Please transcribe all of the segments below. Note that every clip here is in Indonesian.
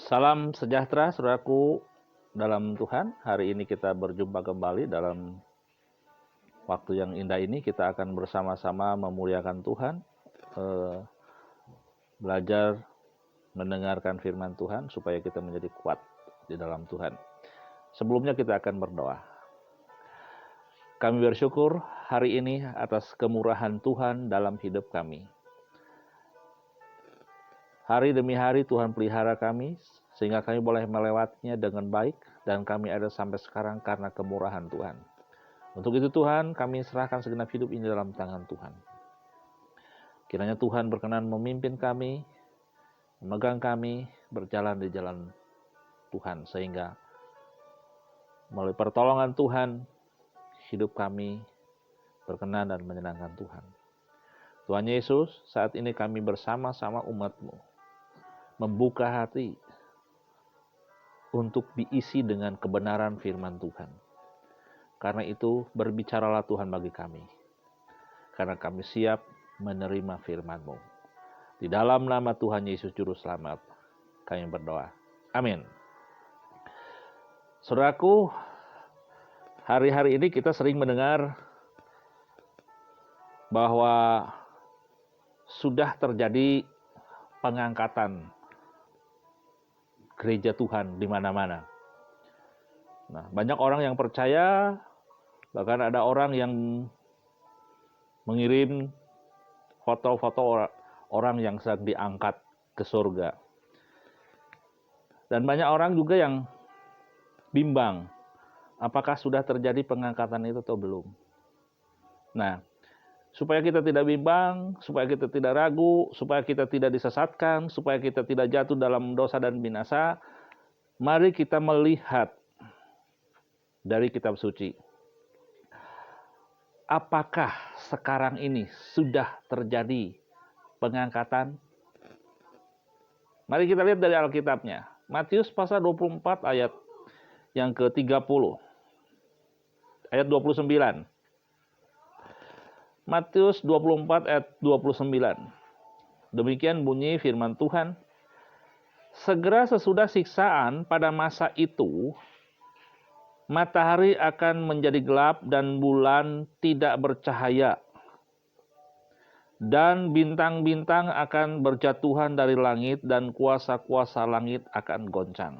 Salam sejahtera, saudaraku dalam Tuhan. Hari ini kita berjumpa kembali dalam waktu yang indah ini. Kita akan bersama-sama memuliakan Tuhan, belajar mendengarkan firman Tuhan supaya kita menjadi kuat di dalam Tuhan. Sebelumnya kita akan berdoa. Kami bersyukur hari ini atas kemurahan Tuhan dalam hidup kami. Hari demi hari Tuhan pelihara kami, sehingga kami boleh melewatinya dengan baik, dan kami ada sampai sekarang karena kemurahan Tuhan. Untuk itu Tuhan, kami serahkan segenap hidup ini dalam tangan Tuhan. Kiranya Tuhan berkenan memimpin kami, memegang kami, berjalan di jalan Tuhan, sehingga melalui pertolongan Tuhan, hidup kami berkenan dan menyenangkan Tuhan. Tuhan Yesus, saat ini kami bersama-sama umat-Mu, membuka hati untuk diisi dengan kebenaran firman Tuhan. Karena itu, berbicaralah Tuhan bagi kami, karena kami siap menerima firman-Mu. Di dalam nama Tuhan Yesus Juru Selamat, kami berdoa. Amin. Saudaraku, hari-hari ini kita sering mendengar bahwa sudah terjadi pengangkatan gereja Tuhan di mana-mana. Nah, banyak orang yang percaya, bahkan ada orang yang mengirim foto-foto orang yang sedang diangkat ke surga. Dan banyak orang juga yang bimbang, apakah sudah terjadi pengangkatan itu atau belum. Nah, supaya kita tidak bimbang, supaya kita tidak ragu, supaya kita tidak disesatkan, supaya kita tidak jatuh dalam dosa dan binasa, mari kita melihat dari kitab suci. Apakah sekarang ini sudah terjadi pengangkatan? Mari kita lihat dari Alkitabnya. Matius pasal 24 ayat yang ke-30. Ayat 29. Matius 24 ayat 29. Demikian bunyi firman Tuhan. Segera sesudah siksaan pada masa itu, matahari akan menjadi gelap dan bulan tidak bercahaya. Dan bintang-bintang akan berjatuhan dari langit dan kuasa-kuasa langit akan goncang.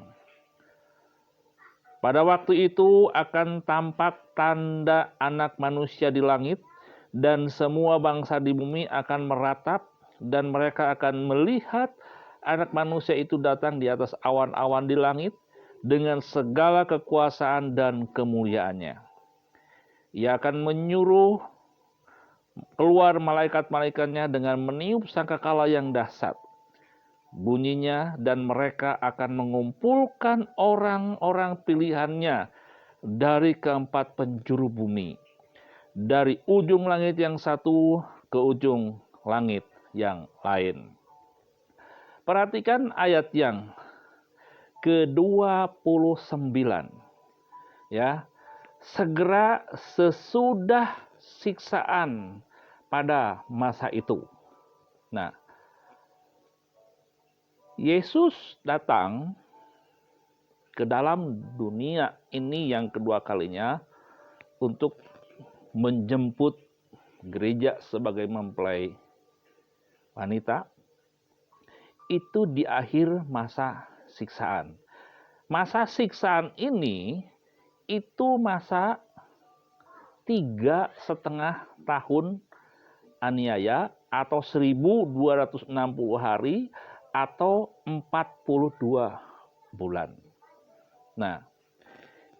Pada waktu itu akan tampak tanda Anak Manusia di langit, dan semua bangsa di bumi akan meratap, dan mereka akan melihat Anak Manusia itu datang di atas awan-awan di langit dengan segala kekuasaan dan kemuliaannya. Ia akan menyuruh keluar malaikat-malaikatnya dengan meniup sangkakala yang dahsyat bunyinya, dan mereka akan mengumpulkan orang-orang pilihannya dari keempat penjuru bumi, dari ujung langit yang satu ke ujung langit yang lain. Perhatikan ayat yang ke-29. Ya. Segera sesudah siksaan pada masa itu. Nah, Yesus datang ke dalam dunia ini yang kedua kalinya untuk menjemput gereja sebagai mempelai wanita. Itu di akhir masa siksaan. Masa siksaan ini itu masa 3,5 tahun aniaya atau 1260 hari atau 42 bulan. Nah,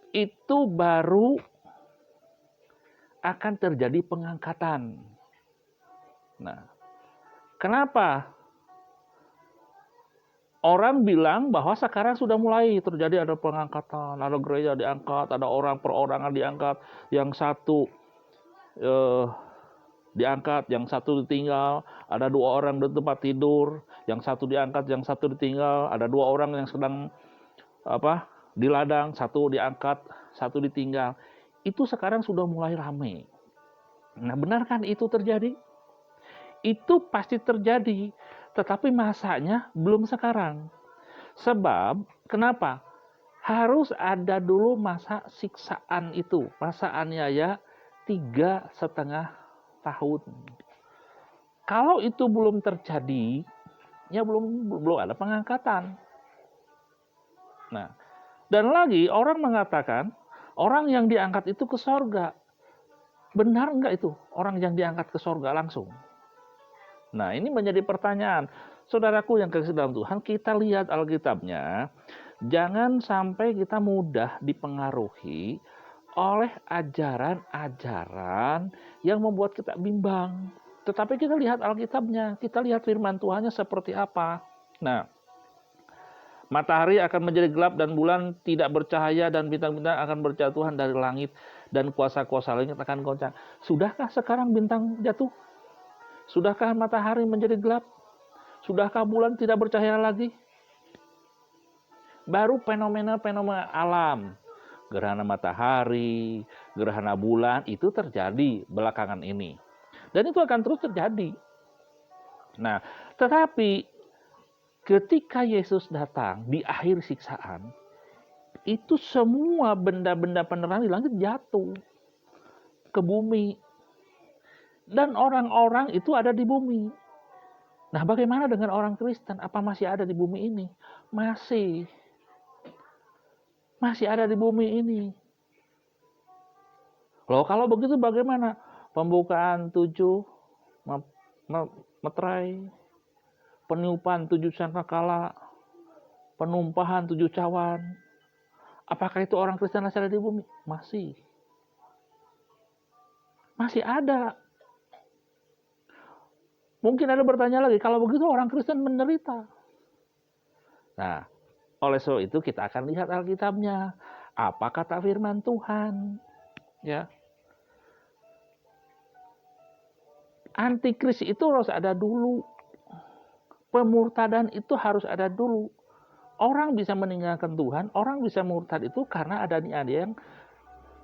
itu baru akan terjadi pengangkatan. Nah, kenapa? Orang bilang bahwa sekarang sudah mulai terjadi ada pengangkatan, ada gereja diangkat, ada orang perorangan diangkat, yang satu diangkat, yang satu ditinggal, ada 2 orang di tempat tidur, yang satu diangkat, yang satu ditinggal, ada 2 orang yang sedang di ladang, satu diangkat, satu ditinggal. Itu sekarang sudah mulai ramai. Nah, benar kan itu terjadi? Itu pasti terjadi, tetapi masanya belum sekarang. Sebab, kenapa? Harus ada dulu masa siksaan itu, masa aniaya 3,5 tahun. Kalau itu belum terjadi, ya belum ada pengangkatan. Nah, dan lagi orang mengatakan orang yang diangkat itu ke sorga. Benar enggak itu orang yang diangkat ke sorga langsung? Nah, ini menjadi pertanyaan. Saudaraku yang kasih dalam Tuhan, kita lihat Alkitabnya. Jangan sampai kita mudah dipengaruhi oleh ajaran-ajaran yang membuat kita bimbang. Tetapi kita lihat Alkitabnya, kita lihat firman Tuhannya seperti apa. Nah, matahari akan menjadi gelap dan bulan tidak bercahaya dan bintang-bintang akan berjatuhan dari langit dan kuasa-kuasa langit akan goncang. Sudahkah sekarang bintang jatuh? Sudahkah matahari menjadi gelap? Sudahkah bulan tidak bercahaya lagi? Baru fenomena-fenomena alam, gerhana matahari, gerhana bulan itu terjadi belakangan ini. Dan itu akan terus terjadi. Nah, tetapi ketika Yesus datang di akhir siksaan, itu semua benda-benda penerang di langit jatuh ke bumi. Dan orang-orang itu ada di bumi. Nah, bagaimana dengan orang Kristen? Apa masih ada di bumi ini? Masih ada di bumi ini. Loh, kalau begitu bagaimana? Pembukaan 7 meterai, peniupan 7 sangkakala, penumpahan 7 cawan. Apakah itu orang Kristen masih ada di bumi? Masih ada. Mungkin ada bertanya lagi, kalau begitu orang Kristen menderita. Nah, oleh sebab itu kita akan lihat Alkitabnya. Apa kata firman Tuhan? Ya. Antikris itu harus ada dulu. Pemurtadan itu harus ada dulu. Orang bisa meninggalkan Tuhan, orang bisa murtad itu karena ada yang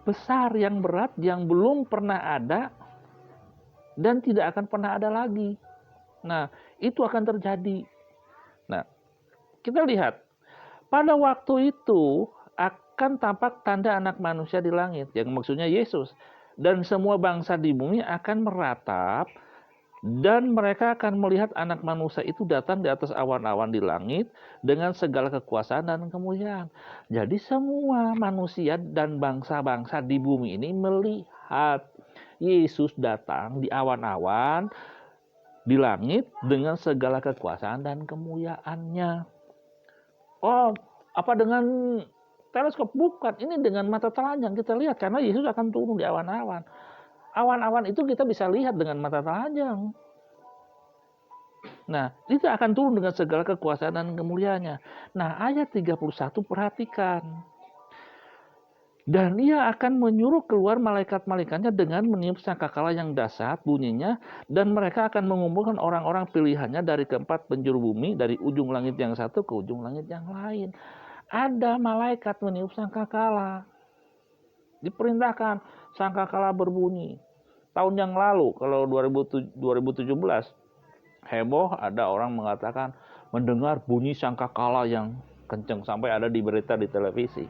besar, yang berat, yang belum pernah ada dan tidak akan pernah ada lagi. Nah, itu akan terjadi. Nah, kita lihat pada waktu itu akan tampak tanda anak manusia di langit, yang maksudnya Yesus. Dan semua bangsa di bumi akan meratap dan mereka akan melihat anak manusia itu datang di atas awan-awan di langit dengan segala kekuasaan dan kemuliaan. Jadi semua manusia dan bangsa-bangsa di bumi ini melihat Yesus datang di awan-awan di langit dengan segala kekuasaan dan kemuliaannya. Oh, apa dengan teleskop? Bukan, ini dengan mata telanjang kita lihat karena Yesus akan turun di awan-awan. Awan-awan itu kita bisa lihat dengan mata telanjang. Nah, itu akan turun dengan segala kekuasaan dan kemuliaannya. Nah, ayat 31 perhatikan. Dan ia akan menyuruh keluar malaikat-malaikatnya dengan meniup sangkakala yang dahsyat bunyinya, dan mereka akan mengumpulkan orang-orang pilihannya dari keempat penjuru bumi, dari ujung langit yang satu ke ujung langit yang lain. Ada malaikat meniup sangkakala. Diperintahkan sangkakala berbunyi. Tahun yang lalu, kalau 2017, heboh ada orang mengatakan mendengar bunyi sangkakala yang kencang sampai ada di berita di televisi.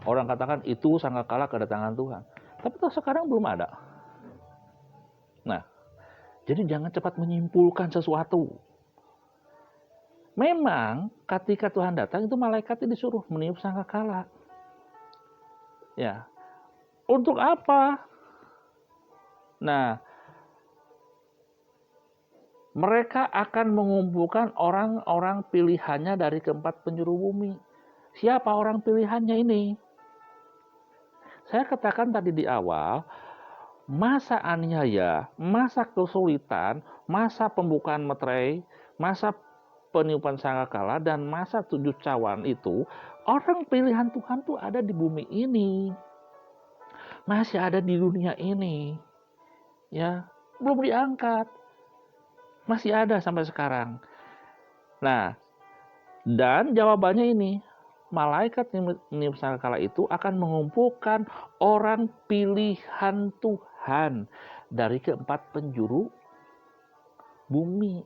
Orang katakan itu sangkakala kedatangan Tuhan. Tapi sekarang belum ada. Nah, jadi jangan cepat menyimpulkan sesuatu. Memang ketika Tuhan datang itu malaikatnya disuruh meniup sangkakala. Ya. Untuk apa? Nah, mereka akan mengumpulkan orang-orang pilihannya dari keempat penjuru bumi. Siapa orang pilihannya ini? Saya katakan tadi di awal, masa aniaya, masa kesulitan, masa pembukaan meterai, masa peniupan sangkakala, dan masa 7 cawan itu, orang pilihan Tuhan tuh ada di bumi ini. Masih ada di dunia ini. Ya, belum diangkat. Masih ada sampai sekarang. Nah, dan jawabannya ini, malaikat meniup sangkakala itu akan mengumpulkan orang pilihan Tuhan dari keempat penjuru bumi.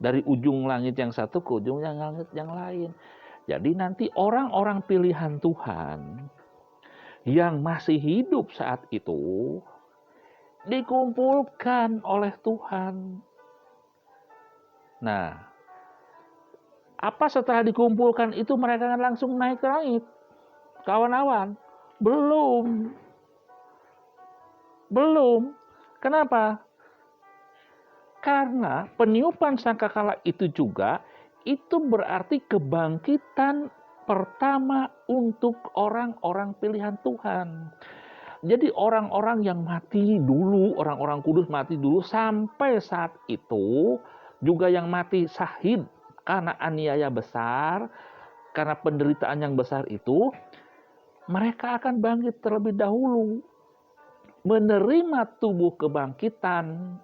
dari ujung langit yang satu ke ujung yang langit yang lain. Jadi nanti orang-orang pilihan Tuhan yang masih hidup saat itu dikumpulkan oleh Tuhan. Nah, apa setelah dikumpulkan itu mereka akan langsung naik ke langit, ke awan-awan? Belum. Kenapa? Karena peniupan sangkakala itu juga itu berarti kebangkitan pertama untuk orang-orang pilihan Tuhan. Jadi orang-orang yang mati dulu, orang-orang kudus mati dulu sampai saat itu juga yang mati syahid karena aniaya besar, karena penderitaan yang besar itu, mereka akan bangkit terlebih dahulu, menerima tubuh kebangkitan,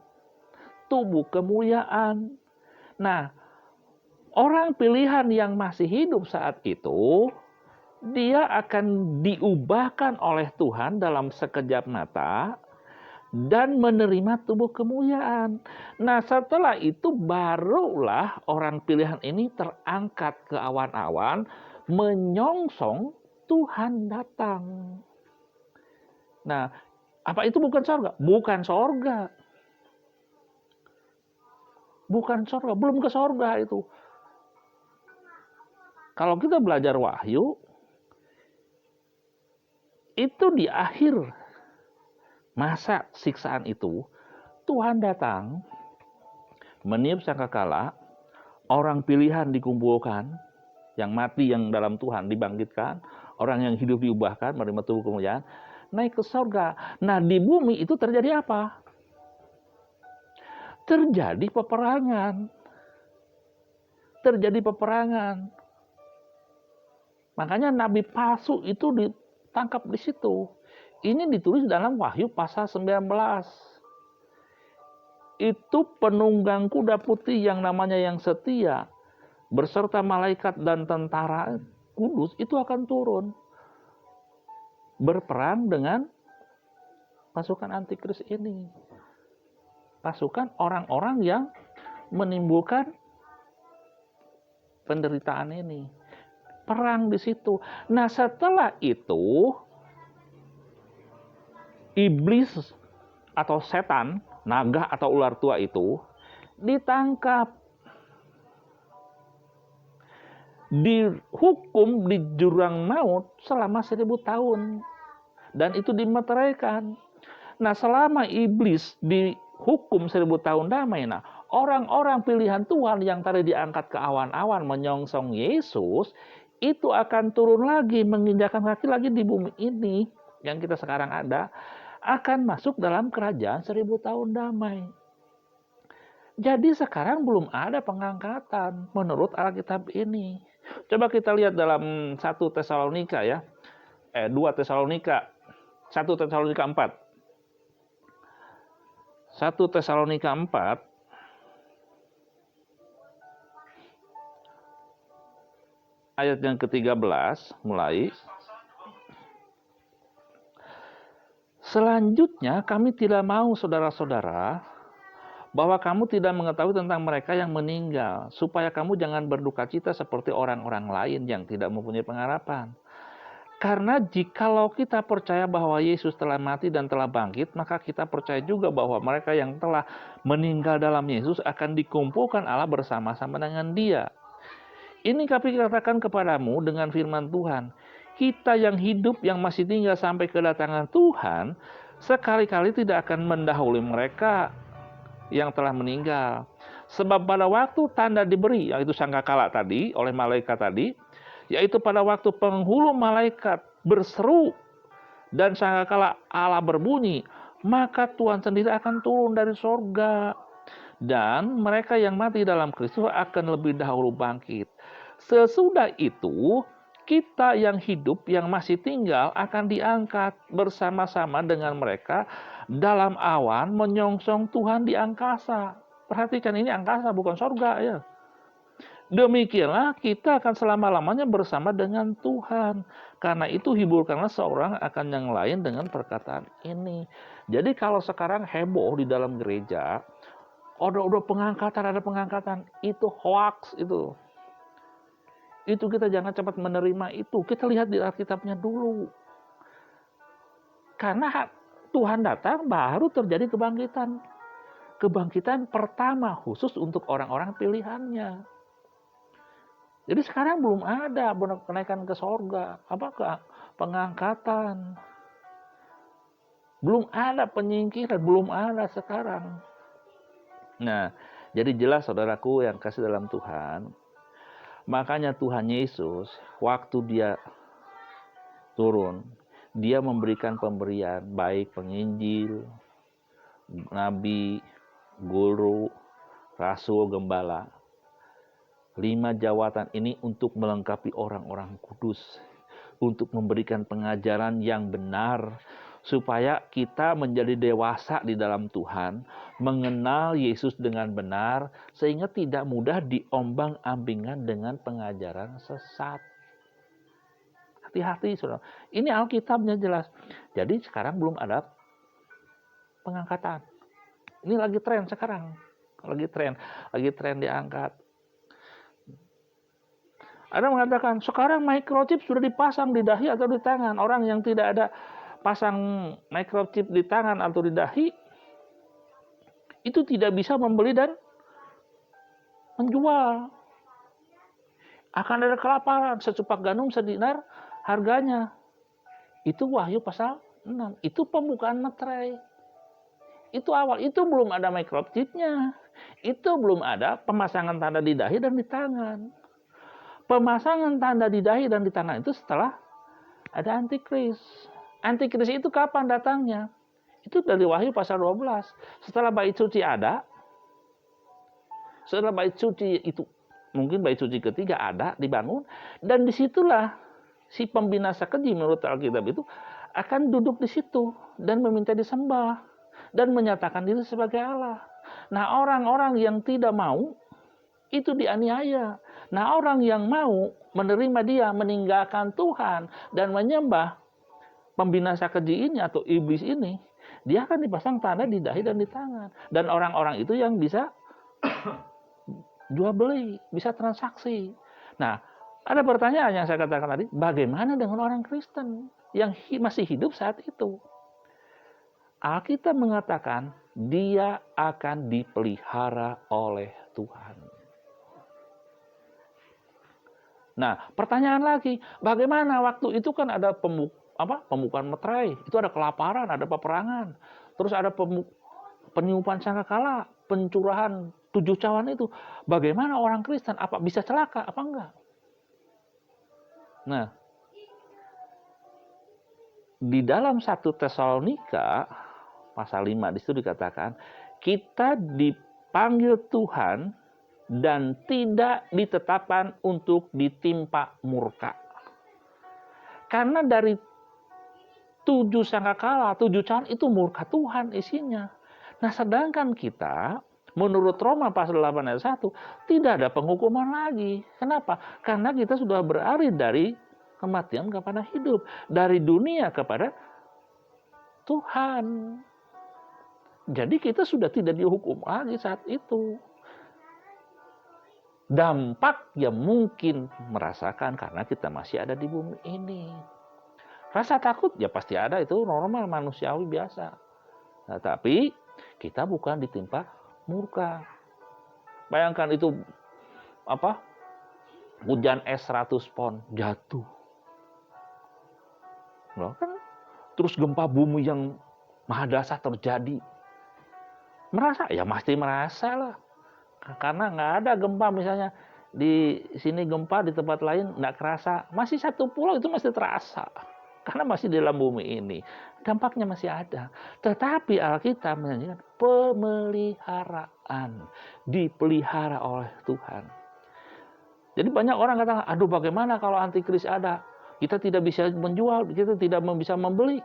tubuh kemuliaan. Nah, orang pilihan yang masih hidup saat itu, dia akan diubahkan oleh Tuhan dalam sekejap mata dan menerima tubuh kemuliaan. Nah, setelah itu barulah orang pilihan ini terangkat ke awan-awan, menyongsong Tuhan datang. Nah, apa itu bukan sorga? Bukan sorga. Bukan sorga, belum ke sorga itu. Kalau kita belajar Wahyu, itu di akhir masa siksaan itu, Tuhan datang, meniup sangkakala, orang pilihan dikumpulkan, yang mati yang dalam Tuhan dibangkitkan, orang yang hidup diubahkan, menerima tubuh kemuliaan, naik ke sorga. Nah, di bumi itu terjadi apa? Terjadi peperangan. Makanya nabi palsu itu ditangkap di situ. Ini ditulis dalam Wahyu pasal 19. Itu penunggang kuda putih yang namanya yang setia, berserta malaikat dan tentara kudus itu akan turun. Berperang dengan pasukan antikris ini. Pasukan orang-orang yang menimbulkan penderitaan ini. Perang di situ. Nah, setelah itu iblis atau setan, naga atau ular tua itu ditangkap, dihukum di jurang maut selama 1000 tahun, dan itu dimeteraikan. Nah, selama iblis dihukum 1000 tahun damai, nah orang-orang pilihan Tuhan yang tadi diangkat ke awan-awan menyongsong Yesus itu akan turun lagi, menginjakan kaki lagi di bumi ini yang kita sekarang ada, akan masuk dalam kerajaan 1000 tahun damai. Jadi sekarang belum ada pengangkatan menurut Alkitab ini. Coba kita lihat dalam 1 Tesalonika ya. 2 Tesalonika. 1 Tesalonika 4. 1 Tesalonika 4 ayat yang ke-13 mulai. Selanjutnya kami tidak mau saudara-saudara bahwa kamu tidak mengetahui tentang mereka yang meninggal, supaya kamu jangan berduka cita seperti orang-orang lain yang tidak mempunyai pengharapan. Karena jikalau kita percaya bahwa Yesus telah mati dan telah bangkit, maka kita percaya juga bahwa mereka yang telah meninggal dalam Yesus akan dikumpulkan Allah bersama-sama dengan Dia. Ini kami katakan kepadamu dengan firman Tuhan. Kita yang hidup, yang masih tinggal sampai kedatangan Tuhan, sekali-kali tidak akan mendahului mereka yang telah meninggal. Sebab pada waktu tanda diberi, yaitu sangkakala tadi, oleh malaikat tadi, yaitu pada waktu penghulu malaikat berseru dan sangkakala Allah berbunyi, maka Tuhan sendiri akan turun dari sorga, dan mereka yang mati dalam Kristus akan lebih dahulu bangkit. Sesudah itu, kita yang hidup, yang masih tinggal akan diangkat bersama-sama dengan mereka dalam awan menyongsong Tuhan di angkasa. Perhatikan, ini angkasa bukan sorga ya. Demikianlah kita akan selama-lamanya bersama dengan Tuhan. Karena itu hiburkanlah seorang akan yang lain dengan perkataan ini. Jadi kalau sekarang heboh di dalam gereja, Udah pengangkatan, ada pengangkatan. Itu hoax itu. Itu kita jangan cepat menerima itu. Kita lihat di Alkitabnya dulu. Karena Tuhan datang baru terjadi kebangkitan. Kebangkitan pertama khusus untuk orang-orang pilihannya. Jadi sekarang belum ada kenaikan ke sorga. Pengangkatan. Belum ada penyingkiran. Belum ada sekarang. Nah, jadi jelas saudaraku yang kasih dalam Tuhan, makanya Tuhan Yesus waktu dia turun, dia memberikan pemberian baik penginjil, nabi, guru, rasul, gembala. 5 jawatan ini untuk melengkapi orang-orang kudus, untuk memberikan pengajaran yang benar, supaya kita menjadi dewasa di dalam Tuhan, mengenal Yesus dengan benar, sehingga tidak mudah diombang-ambingan dengan pengajaran sesat. Hati-hati, saudara. Ini Alkitabnya jelas. Jadi sekarang belum ada pengangkatan. Ini lagi tren sekarang. Lagi tren diangkat. Ada mengatakan, sekarang microchip sudah dipasang di dahi atau di tangan. Orang yang tidak ada pasang microchip di tangan atau di dahi, itu tidak bisa membeli dan menjual. Akan ada kelaparan, secupak gandum sedinar harganya. Itu Wahyu pasal 6. Itu pembukaan materai. Itu awal, itu belum ada microchipnya. Itu belum ada pemasangan tanda di dahi dan di tangan. Pemasangan tanda di dahi dan di tangan itu setelah ada antikris. Antikris itu kapan datangnya? Itu dari Wahyu pasal 12. Setelah bait suci ada, setelah bait suci itu, mungkin bait suci ketiga ada, dibangun, dan disitulah si pembinasa keji menurut Alkitab itu akan duduk di situ dan meminta disembah dan menyatakan diri sebagai Allah. Nah, orang-orang yang tidak mau itu dianiaya. Nah, orang yang mau menerima dia, meninggalkan Tuhan dan menyembah pembinasa keji ini atau iblis ini, dia akan dipasang tanda di dahi dan di tangan. Dan orang-orang itu yang bisa jual beli, bisa transaksi. Nah, ada pertanyaan yang saya katakan tadi, bagaimana dengan orang Kristen yang masih hidup saat itu? Alkitab mengatakan dia akan dipelihara oleh Tuhan. Nah, pertanyaan lagi, bagaimana waktu itu kan ada pembukaan materai, itu ada kelaparan, ada peperangan, terus ada peniupan sangkakala, pencurahan 7 cawan itu. Bagaimana orang Kristen? Apa bisa celaka? Apa enggak? Nah, di dalam 1 Tesalonika pasal 5 di situ dikatakan, kita dipanggil Tuhan dan tidak ditetapkan untuk ditimpa murka. Karena dari 7 sangkakala, 7 cawan itu murka Tuhan isinya. Nah, sedangkan kita menurut Roma pasal 8 ayat 1 tidak ada penghukuman lagi. Kenapa? Karena kita sudah beralih dari kematian kepada hidup, dari dunia kepada Tuhan. Jadi kita sudah tidak dihukum lagi saat itu. Dampak yang mungkin merasakan karena kita masih ada di bumi ini. Rasa takut ya pasti ada, itu normal, manusiawi biasa. Nah, tapi kita bukan ditimpa murka. Bayangkan itu hujan es 100 pon jatuh. Loh, kan terus gempa bumi yang mahadahsyat terjadi. Merasa? Ya pasti merasa lah. Karena nggak ada gempa, misalnya di sini gempa, di tempat lain nggak kerasa. Masih satu pulau itu masih terasa. Karena masih di dalam bumi ini. Dampaknya masih ada. Tetapi Alkitab menyanyikan pemeliharaan. Dipelihara oleh Tuhan. Jadi banyak orang katakan, aduh bagaimana kalau antikris ada? Kita tidak bisa menjual, kita tidak bisa membeli.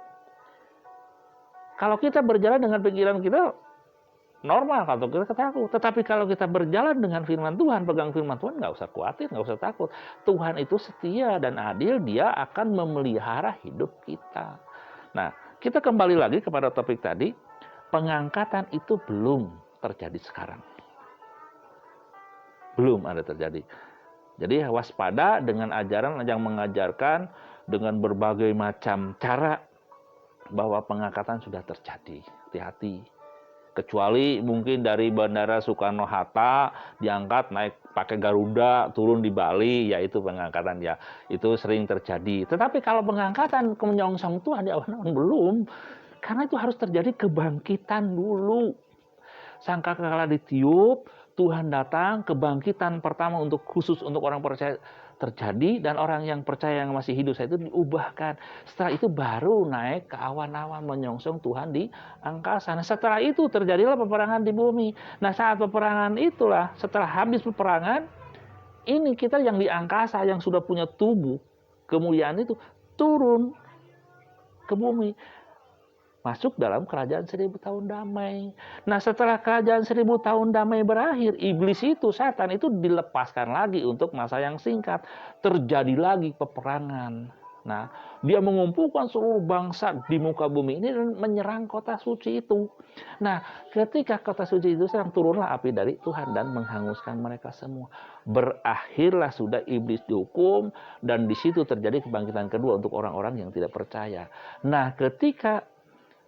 Kalau kita berjalan dengan pikiran kita, normal kalau kita takut. Tetapi kalau kita berjalan dengan firman Tuhan, pegang firman Tuhan, nggak usah khawatir, nggak usah takut. Tuhan itu setia dan adil, dia akan memelihara hidup kita. Nah, kita kembali lagi kepada topik tadi, pengangkatan itu belum. terjadi sekarang. Belum ada terjadi. Jadi waspada dengan ajaran yang mengajarkan dengan berbagai macam cara bahwa pengangkatan sudah terjadi. Hati-hati. Kecuali mungkin dari Bandara Soekarno-Hatta diangkat naik pakai Garuda turun di Bali, yaitu pengangkatan ya. Itu sering terjadi. Tetapi kalau pengangkatan ke menyongsong Tuhan di awan-awan belum. Karena itu harus terjadi kebangkitan dulu. Sangkakala ditiup, Tuhan datang, kebangkitan pertama khusus untuk orang percaya terjadi, dan orang yang percaya yang masih hidup itu diubahkan. Setelah itu baru naik ke awan-awan menyongsong Tuhan di angkasa. Nah, setelah itu terjadilah peperangan di bumi. Nah, saat peperangan itulah, setelah habis peperangan, ini kita yang di angkasa yang sudah punya tubuh kemuliaan itu turun ke bumi. Masuk dalam kerajaan 1000 tahun damai. Nah, setelah kerajaan 1000 tahun damai berakhir, iblis itu, setan itu dilepaskan lagi untuk masa yang singkat. Terjadi lagi peperangan. Nah, dia mengumpulkan seluruh bangsa di muka bumi ini dan menyerang kota suci itu. Nah, ketika kota suci itu sedang, turunlah api dari Tuhan dan menghanguskan mereka semua. Berakhirlah sudah iblis dihukum, dan di situ terjadi kebangkitan kedua untuk orang-orang yang tidak percaya. Nah, ketika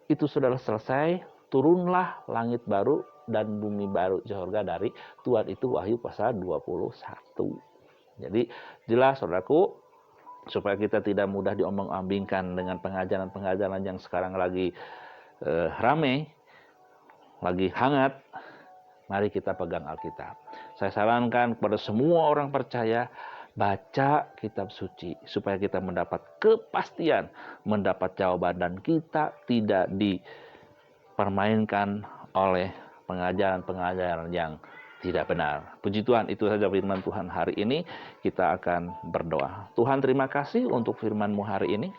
itu sudah selesai, turunlah langit baru dan bumi baru di surga dari Tuhan. Itu Wahyu pasal 21. Jadi jelas saudaraku, supaya kita tidak mudah diombang-ambingkan dengan pengajaran-pengajaran yang sekarang lagi ramai, lagi hangat, mari kita pegang Alkitab. Saya sarankan kepada semua orang percaya, baca kitab suci supaya kita mendapat kepastian, mendapat jawaban, dan kita tidak dipermainkan oleh pengajaran-pengajaran yang tidak benar. Puji Tuhan, itu saja firman Tuhan hari ini. Kita akan berdoa. Tuhan, terima kasih untuk firman-Mu hari ini.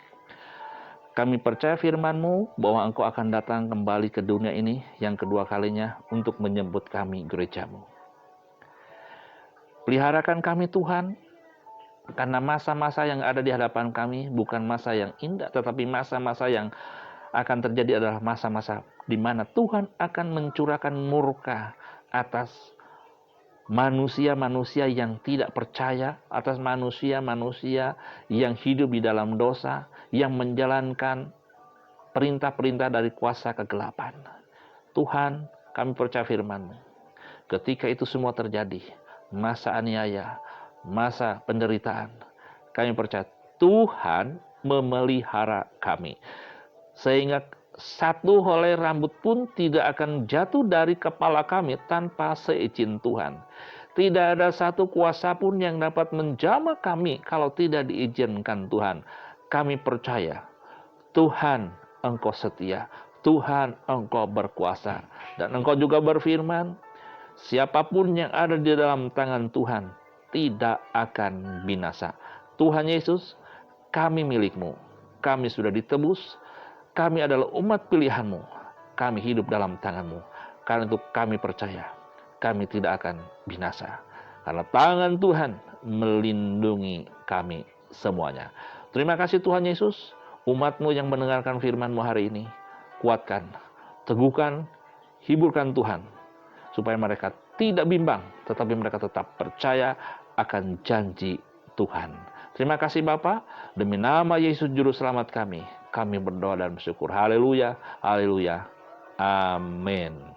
Kami percaya firman-Mu bahwa Engkau akan datang kembali ke dunia ini yang kedua kalinya untuk menyebut kami gereja-Mu. Peliharakan kami Tuhan, karena masa-masa yang ada di hadapan kami bukan masa yang indah, tetapi masa-masa yang akan terjadi adalah masa-masa di mana Tuhan akan mencurahkan murka atas manusia-manusia yang tidak percaya, atas manusia-manusia yang hidup di dalam dosa, yang menjalankan perintah-perintah dari kuasa kegelapan. Tuhan, kami percaya firman-Mu. Ketika itu semua terjadi, masa aniaya, masa penderitaan, kami percaya Tuhan memelihara kami. Sehingga satu helai rambut pun tidak akan jatuh dari kepala kami tanpa seizin Tuhan. Tidak ada satu kuasa pun yang dapat menjamah kami kalau tidak diizinkan Tuhan. Kami percaya Tuhan, Engkau setia. Tuhan, Engkau berkuasa. Dan Engkau juga berfirman, siapapun yang ada di dalam tangan Tuhan tidak akan binasa. Tuhan Yesus, kami milik-Mu. Kami sudah ditebus. Kami adalah umat pilihan-Mu. Kami hidup dalam tangan-Mu. Karena itu kami percaya, kami tidak akan binasa. Karena tangan Tuhan melindungi kami semuanya. Terima kasih Tuhan Yesus. Umat-Mu yang mendengarkan firman-Mu hari ini, kuatkan, teguhkan, hiburkan Tuhan. Supaya mereka tidak bimbang, tetapi mereka tetap percaya akan janji Tuhan. Terima kasih Bapa, demi nama Yesus Juru Selamat kami berdoa dan bersyukur. Haleluya, haleluya, amin.